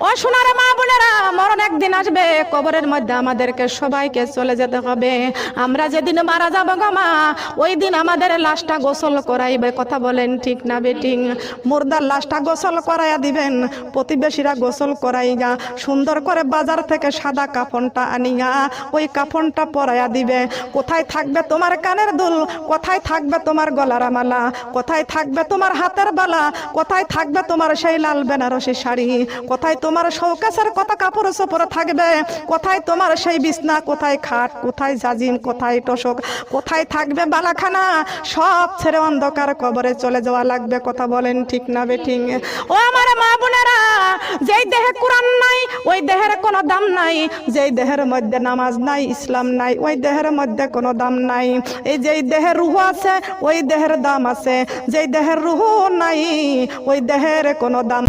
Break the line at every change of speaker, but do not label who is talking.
ও সোনার মা বোনেরা, মরণ একদিন আসবে, কবরের মধ্যে আমাদেরকে সবাইকে চলে যেতে হবে। আমরা যেদিন মারা যাব গো মা, ওই দিন আমাদের লাশটা গোসল করাইবে। কথা বলেন ঠিক না বেটিং? মুর্দার লাশটা গোসল করাইয়া দিবেন, প্রতিবেশীরা গোসল করাইগা, সুন্দর করে বাজার থেকে সাদা কাফনটা আনিয়া ওই কাফনটা পরাইয়া দিবে। কোথায় থাকবে তোমার কানের দুল, কোথায় থাকবে তোমার গলার মালা, কোথায় থাকবে তোমার হাতের বালা, কোথায় থাকবে তোমার সেই লাল বেনারসি শাড়ি, কোথায় তোমার শৌকেসের কত কাপড় চোপড় থাকবে, কোথায় তোমার সেই বিছনা, কোথায় খাট, কোথায় জাজিম, কোথায় তোষক, কোথায় থাকবে বালাখানা, সব ছেড়ে অন্ধকার কবরে চলে যাওয়া লাগবে। কথা বলেন ঠিক না বেঠিং? ও আমার মা বোনেরা, যেই দেহে কোরআন নাই ওই দেহের কোনো দাম নাই, যেই দেহের মধ্যে নামাজ নাই, ইসলাম নাই, ওই দেহের মধ্যে কোনো দাম নাই। এই যেই দেহের রূহ আছে ওই দেহের দাম আছে, যেই দেহের রূহ নাই ওই দেহের কোনো দাম